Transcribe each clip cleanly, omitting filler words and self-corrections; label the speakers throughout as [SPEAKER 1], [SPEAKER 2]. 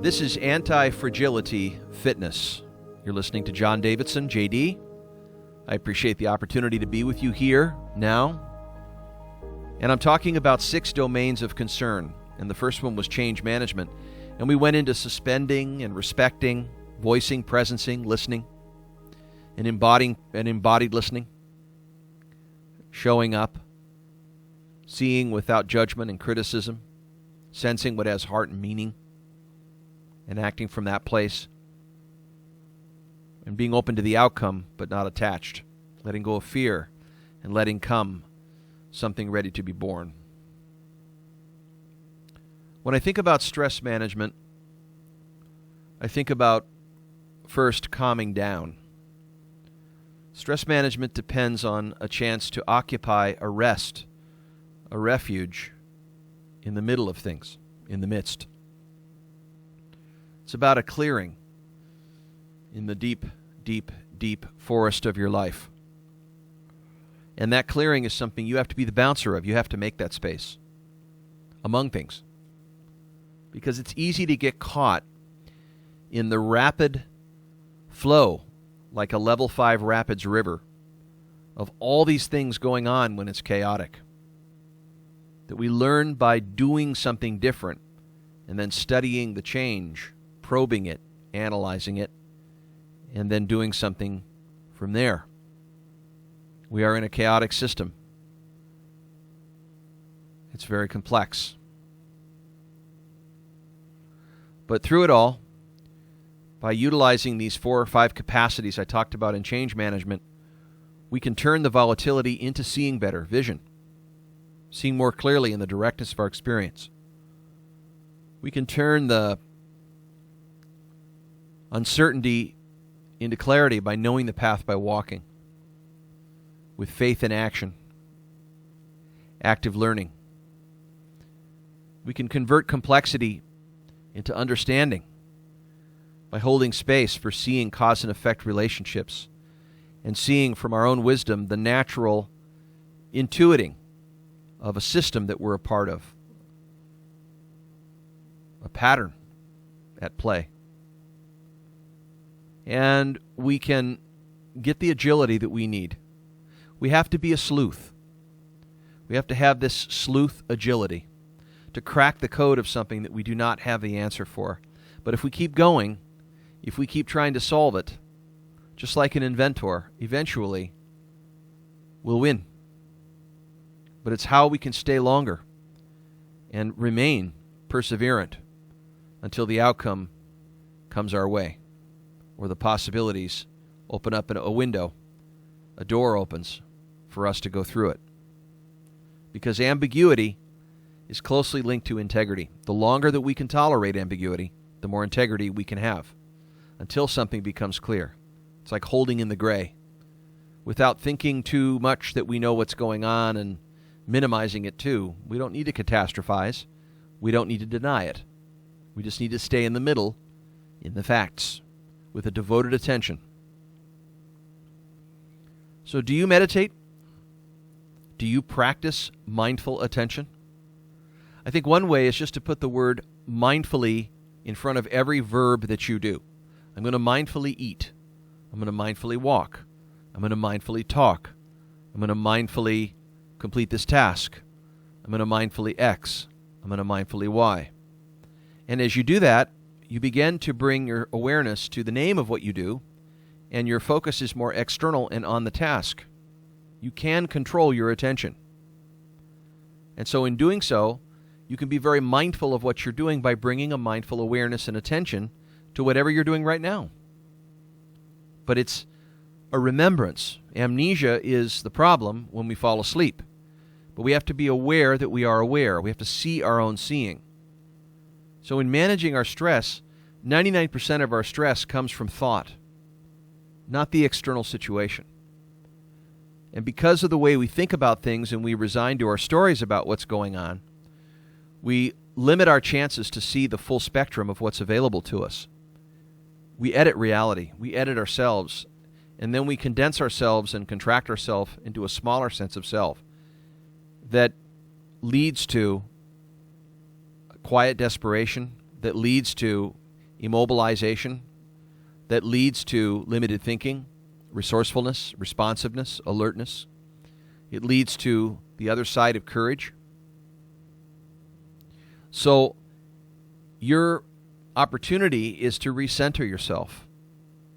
[SPEAKER 1] This is Anti-Fragility Fitness. You're listening to John Davidson, JD. I appreciate the opportunity to be with you here now. And I'm talking about 6 domains of concern. And the first one was change management. And we went into suspending and respecting, voicing, presencing, listening, and embodied listening, showing up, seeing without judgment and criticism, sensing what has heart and meaning, and acting from that place, and being open to the outcome but not attached, letting go of fear and letting come something ready to be born. When I think about stress management, I think about first calming down. Stress management depends on a chance to occupy a rest, a refuge in the middle of things, in the midst. It's about a clearing in the deep, deep, deep forest of your life. And that clearing is something you have to be the bouncer of. You have to make that space among things. Because it's easy to get caught in the rapid flow, like a level 5 rapids river, of all these things going on when it's chaotic. That we learn by doing something different and then studying the change, probing it, analyzing it, and then doing something from there. We are in a chaotic system. It's very complex. But through it all, by utilizing these 4 or 5 capacities I talked about in change management, we can turn the volatility into seeing better, vision, seeing more clearly in the directness of our experience. We can turn the uncertainty into clarity by knowing the path by walking, with faith in action, active learning. We can convert complexity into understanding by holding space for seeing cause and effect relationships and seeing from our own wisdom the natural intuiting of a system that we're a part of, a pattern at play. And we can get the agility that we need. We have to be a sleuth. We have to have this sleuth agility to crack the code of something that we do not have the answer for. But if we keep going, if we keep trying to solve it, just like an inventor, eventually we'll win. But it's how we can stay longer and remain perseverant until the outcome comes our way, or the possibilities open up a window, a door opens for us to go through it. Because ambiguity is closely linked to integrity. The longer that we can tolerate ambiguity, the more integrity we can have, until something becomes clear. It's like holding in the gray, without thinking too much that we know what's going on and minimizing it too. We don't need to catastrophize. We don't need to deny it. We just need to stay in the middle, in the facts, with a devoted attention. So do you meditate? Do you practice mindful attention? I think one way is just to put the word mindfully in front of every verb that you do. I'm going to mindfully eat. I'm going to mindfully walk. I'm going to mindfully talk. I'm going to mindfully complete this task. I'm going to mindfully X. I'm going to mindfully Y. And as you do that, you begin to bring your awareness to the name of what you do, and your focus is more external and on the task. You can control your attention. And so in doing so, you can be very mindful of what you're doing by bringing a mindful awareness and attention to whatever you're doing right now. But it's a remembrance. Amnesia is the problem when we fall asleep. But we have to be aware that we are aware. We have to see our own seeing. So in managing our stress, 99% of our stress comes from thought, not the external situation. And because of the way we think about things and we resign to our stories about what's going on, we limit our chances to see the full spectrum of what's available to us. We edit reality. We edit ourselves. And then we condense ourselves and contract ourselves into a smaller sense of self that leads to quiet desperation, that leads to immobilization that leads to limited thinking, resourcefulness, responsiveness, alertness. It leads to the other side of courage. So your opportunity is to recenter yourself.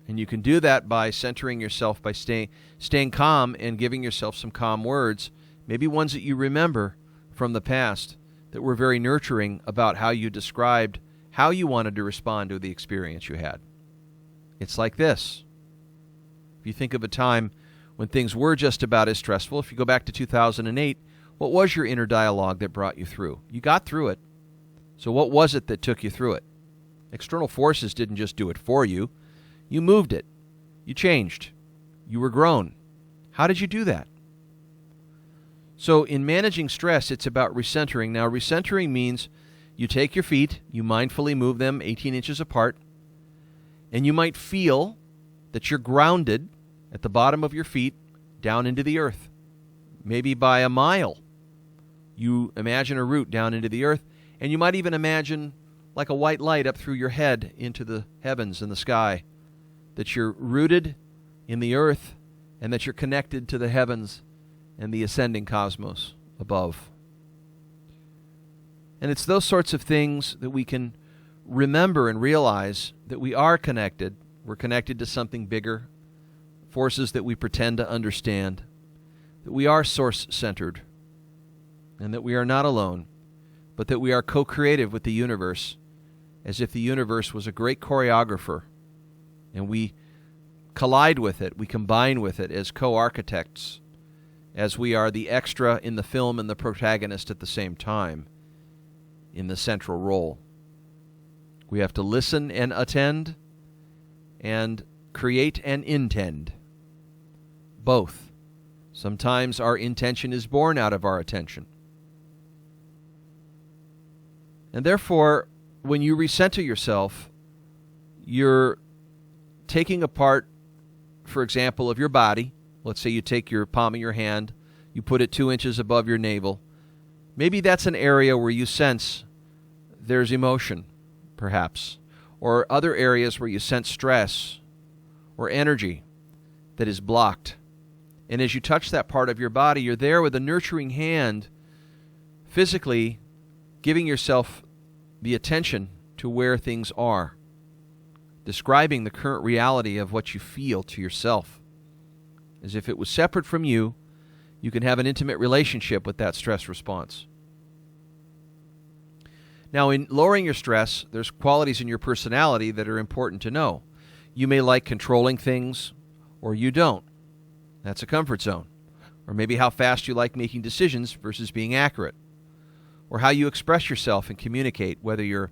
[SPEAKER 1] And you can do that by centering yourself, by staying calm and giving yourself some calm words, maybe ones that you remember from the past that were very nurturing about how you described how you wanted to respond to the experience you had. It's like this. If you think of a time when things were just about as stressful, if you go back to 2008, what was your inner dialogue that brought you through? You got through it. So what was it that took you through it? External forces didn't just do it for you. You moved it. You changed. You were grown. How did you do that? So in managing stress, it's about recentering. Now, recentering means you take your feet, you mindfully move them 18 inches apart, and you might feel that you're grounded at the bottom of your feet down into the earth, maybe by a mile. You imagine a route down into the earth, and you might even imagine like a white light up through your head into the heavens and the sky, that you're rooted in the earth and that you're connected to the heavens and the ascending cosmos above. And it's those sorts of things that we can remember and realize that we are connected. We're connected to something bigger, forces that we pretend to understand, that we are source-centered, and that we are not alone, but that we are co-creative with the universe, as if the universe was a great choreographer, and we collide with it, we combine with it as co-architects, as we are the extra in the film and the protagonist at the same time in the central role. We have to listen and attend and create and intend. Both. Sometimes our intention is born out of our attention. And therefore, when you recenter yourself, you're taking a part, for example, of your body. Let's say you take your palm of your hand, you put it 2 inches above your navel. Maybe that's an area where you sense there's emotion, perhaps, or other areas where you sense stress or energy that is blocked. And as you touch that part of your body, you're there with a nurturing hand, physically giving yourself the attention to where things are, describing the current reality of what you feel to yourself. As if it was separate from you, you can have an intimate relationship with that stress response. Now, in lowering your stress, there's qualities in your personality that are important to know. You may like controlling things, or you don't. That's a comfort zone. Or maybe how fast you like making decisions versus being accurate. Or how you express yourself and communicate, whether you're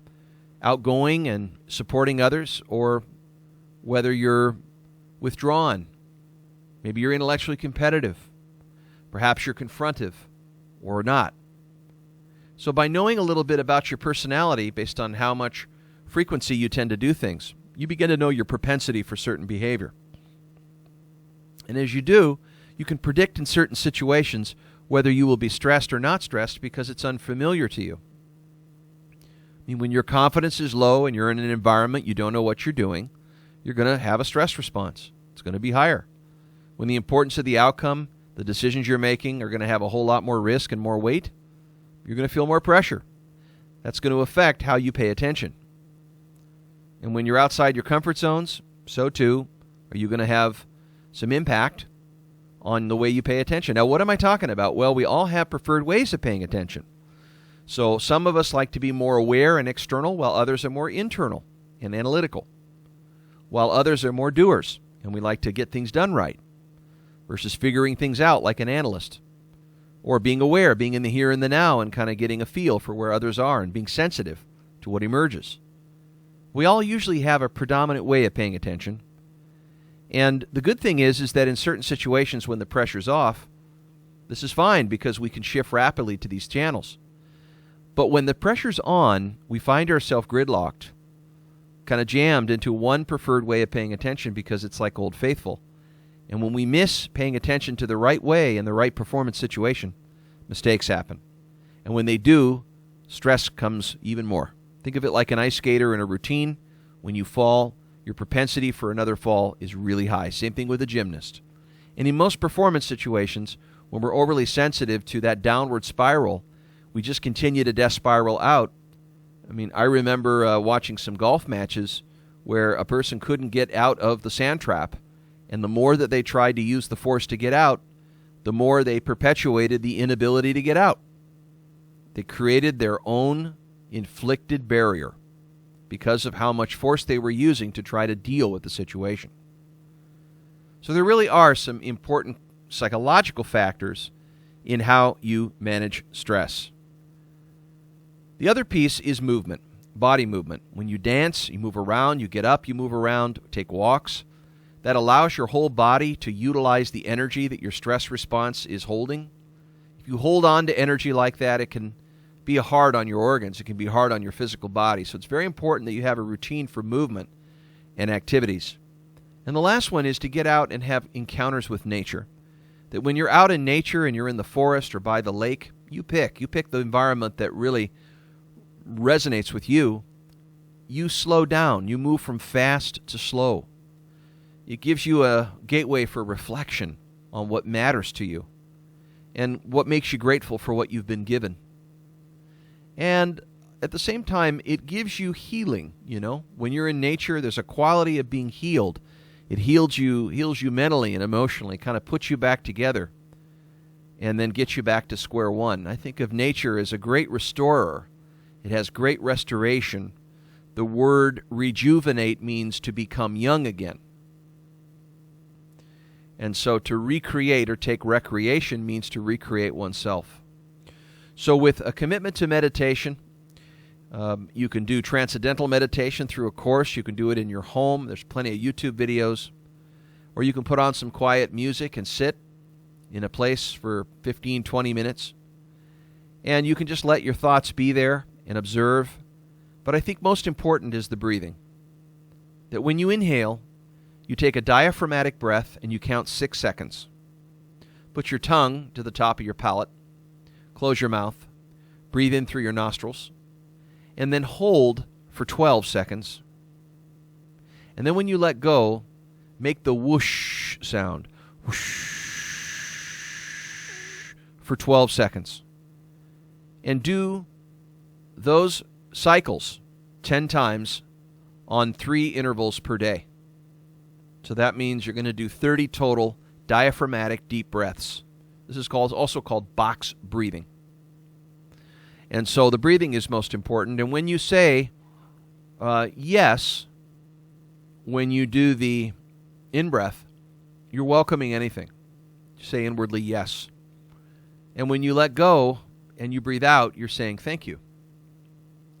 [SPEAKER 1] outgoing and supporting others, or whether you're withdrawn. Maybe you're intellectually competitive. Perhaps you're confrontive, or not. So by knowing a little bit about your personality based on how much frequency you tend to do things, you begin to know your propensity for certain behavior. And as you do, you can predict in certain situations whether you will be stressed or not stressed because it's unfamiliar to you. I mean, when your confidence is low and you're in an environment you don't know what you're doing, you're going to have a stress response. It's going to be higher. When the importance of the outcome, the decisions you're making are going to have a whole lot more risk and more weight, you're going to feel more pressure. That's going to affect how you pay attention. And when you're outside your comfort zones, so too are you going to have some impact on the way you pay attention. Now, what am I talking about? Well, we all have preferred ways of paying attention. So some of us like to be more aware and external, while others are more internal and analytical. While others are more doers, and we like to get things done right, versus figuring things out like an analyst. Or being aware, being in the here and the now and kind of getting a feel for where others are and being sensitive to what emerges. We all usually have a predominant way of paying attention. And the good thing is that in certain situations when the pressure's off, this is fine because we can shift rapidly to these channels. But when the pressure's on, we find ourselves gridlocked, kind of jammed into one preferred way of paying attention because it's like Old Faithful. And when we miss paying attention to the right way in the right performance situation, mistakes happen. And when they do, stress comes even more. Think of it like an ice skater in a routine When you fall, your propensity for another fall is really high. Same thing with a gymnast. And in most performance situations, when we're overly sensitive to that downward spiral, we just continue to death spiral out. I mean, I remember watching some golf matches where a person couldn't get out of the sand trap, and the more that they tried to use the force to get out, the more they perpetuated the inability to get out. They created their own inflicted barrier because of how much force they were using to try to deal with the situation. So there really are some important psychological factors in how you manage stress. The other piece is movement, body movement. When you dance, you move around, you get up, you move around, take walks. That allows your whole body to utilize the energy that your stress response is holding. If you hold on to energy like that, it can be hard on your organs. It can be hard on your physical body. So it's very important that you have a routine for movement and activities. And the last one is to get out and have encounters with nature. That when you're out in nature and you're in the forest or by the lake, you pick the environment that really resonates with you. You slow down. You move from fast to slow. It gives you a gateway for reflection on what matters to you and what makes you grateful for what you've been given. And at the same time, it gives you healing, When you're in nature, there's a quality of being healed. It heals you mentally and emotionally, kind of puts you back together and then gets you back to square one. I think of nature as a great restorer. It has great restoration. The word rejuvenate means to become young again. And so to recreate or take recreation means to recreate oneself. So with a commitment to meditation, you can do transcendental meditation through a course. You can do it in your home. There's plenty of YouTube videos. Or you can put on some quiet music and sit in a place for 15, 20 minutes. And you can just let your thoughts be there and observe. But I think most important is the breathing. That when you inhale, you take a diaphragmatic breath and you count 6 seconds. Put your tongue to the top of your palate. Close your mouth. Breathe in through your nostrils. And then hold for 12 seconds. And then when you let go, make the whoosh sound. Whoosh for 12 seconds. And do those cycles 10 times on 3 intervals per day. So that means you're going to do 30 total diaphragmatic deep breaths. This is also called box breathing. And so the breathing is most important. And when you say yes, when you do the in-breath, you're welcoming anything. You say inwardly yes. And when you let go and you breathe out, you're saying thank you.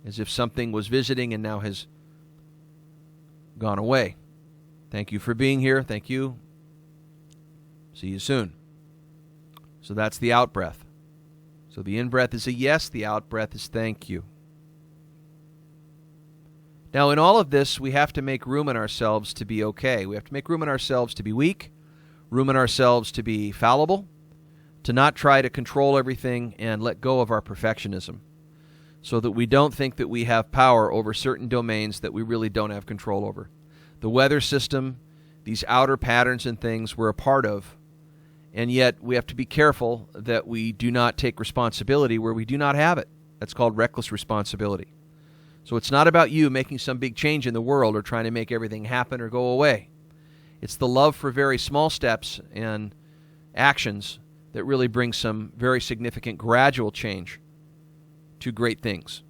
[SPEAKER 1] As if something was visiting and now has gone away. Thank you for being here. Thank you. See you soon. So that's the out-breath. So the in-breath is a yes. The out-breath is thank you. Now, in all of this, we have to make room in ourselves to be okay. We have to make room in ourselves to be weak, room in ourselves to be fallible, to not try to control everything and let go of our perfectionism, so that we don't think that we have power over certain domains that we really don't have control over. The weather system, these outer patterns and things we're a part of, and yet we have to be careful that we do not take responsibility where we do not have it. That's called reckless responsibility. So it's not about you making some big change in the world or trying to make everything happen or go away. It's the love for very small steps and actions that really bring some very significant gradual change to great things.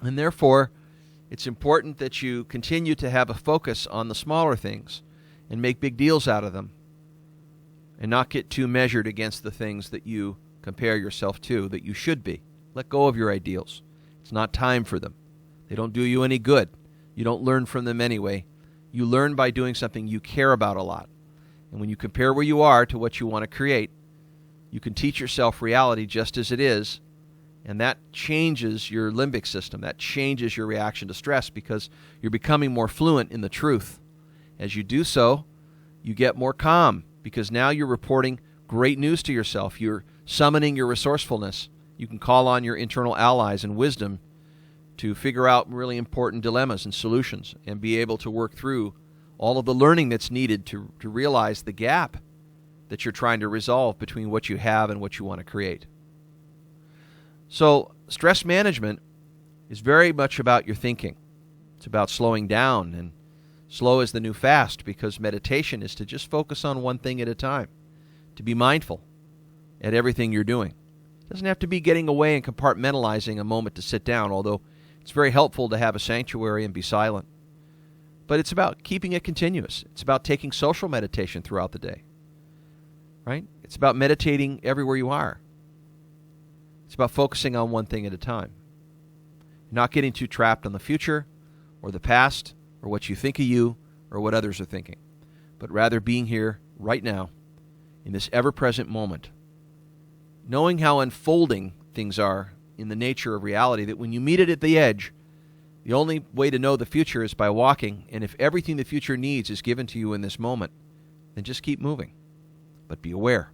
[SPEAKER 1] And therefore, it's important that you continue to have a focus on the smaller things and make big deals out of them and not get too measured against the things that you compare yourself to, that you should be. Let go of your ideals. It's not time for them. They don't do you any good. You don't learn from them anyway. You learn by doing something you care about a lot. And when you compare where you are to what you want to create, you can teach yourself reality just as it is. And that changes your limbic system. That changes your reaction to stress because you're becoming more fluent in the truth. As you do so, you get more calm because now you're reporting great news to yourself. You're summoning your resourcefulness. You can call on your internal allies and wisdom to figure out really important dilemmas and solutions and be able to work through all of the learning that's needed to realize the gap that you're trying to resolve between what you have and what you want to create. So stress management is very much about your thinking. It's about slowing down, and slow is the new fast, because meditation is to just focus on one thing at a time, to be mindful at everything you're doing. It doesn't have to be getting away and compartmentalizing a moment to sit down, although it's very helpful to have a sanctuary and be silent. But it's about keeping it continuous. It's about taking social meditation throughout the day, right? It's about meditating everywhere you are. It's about focusing on one thing at a time. Not getting too trapped on the future or the past or what you think of you or what others are thinking, but rather being here right now in this ever-present moment, knowing how unfolding things are in the nature of reality, that when you meet it at the edge, the only way to know the future is by walking, and if everything the future needs is given to you in this moment, then just keep moving, but be aware.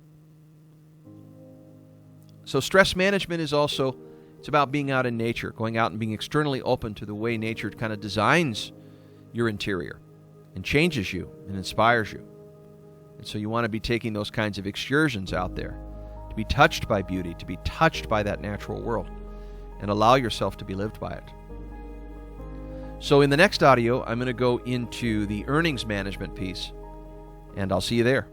[SPEAKER 1] So stress management is also, it's about being out in nature, going out and being externally open to the way nature kind of designs your interior and changes you and inspires you. And so you want to be taking those kinds of excursions out there, to be touched by beauty, to be touched by that natural world, and allow yourself to be lived by it. So in the next audio, I'm going to go into the earnings management piece, and I'll see you there.